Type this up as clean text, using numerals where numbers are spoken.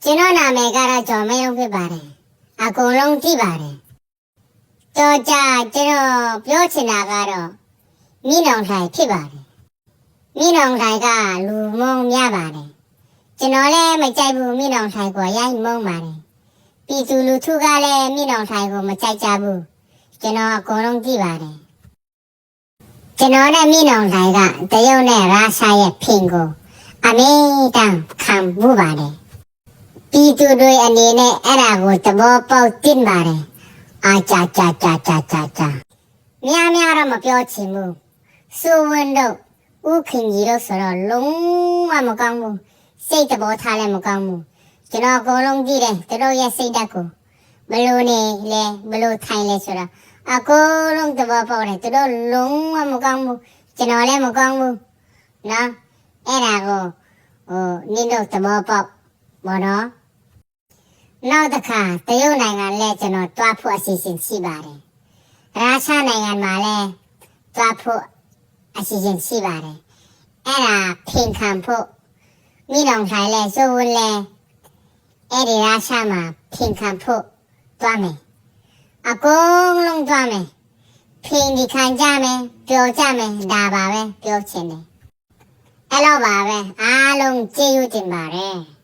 ကျွန်တော်နာမည်ကတော့ကျော်မင်းလုံးဖြစ်ပါတယ်အကုန်လုံးကြည့်ပါတယ်တော်ကြကျွန်တော်ပြောချင်တာကတော့မိနောင်ထိုင်ဖြစ်ပါတယ်မိနောင်ထိုင်ကလူမုံများပါတယ်ကျွန်တော်လည်းမကြိုက်ဘူးမိနောင်ထိုင်ကိုရိုက်မုံပါတယ်ပြည်သူလူထုကလည်းမိနောင်ထိုင်ကိုမကြိုက်ကြဘူးကျွန်တော်အကုန်လုံးကြည့်ပါတယ်ကျွန်တော်နဲ့မိနောင်ထိုင်ကတရုတ်နဲ့ရုရှားရဲ့ဖင်ကိုအမေတန်ခံမှုပါတယ်ပြည်သူတွေအနေနဲ့အဲ့ဒါကိုသဘောပေါက်တင်ပါတယ်အာချာချာချာချာချာချာများတော့မပြောချင်ဘူးစိုးဝင်းတို့ဥခင်ကြီးတို့ဆိုတော့လုံးဝမကောင်းဘူးစိတ်သဘောထားလည်းမကောင်းဘူးကျွန်တော်အကုန်လုံးကြည့်တယ်သူတို့ရဲ့စိတ်ဓာတ်ကိုဘလို့နေလဲဘလို့ထိုင်လဲဆိုတော့အကုန်လုံးသဘောပေါက်တယ်သူတို့လုံးဝမကောင်းဘူးကျွန်တော်လည်းမကောင်းဘူးနော်အဲ့ဒါကိုနင်တို့သဘောပေါက်ဘောနော်နောက်တစ်ခါတရုတ်နိုင်ငံလည်းကျွန်တော်တွားဖို့အစီအစဉ်ရှိပါတယ်ရုရှားနိုင်ငံမှာလည်းတွားဖို့အစီအစဉ်ရှိပါတယ်အဲ့ဒါဖင်ခံဖို့မိလောင်ထိုင်လဲစိုးဝန်းလဲအဲ့ဒီရုရှားမှာဖင်ခံဖို့တွားမယ်အကုန်လုံးတွားမယ်ဖင်ဒီခံကြမယ်ပြောကြမယ်ဒါပါပဲပြောချင်တယ်အဲ့လိုပါပဲအားလုံးကျေးဇူးတင်ပါတယ်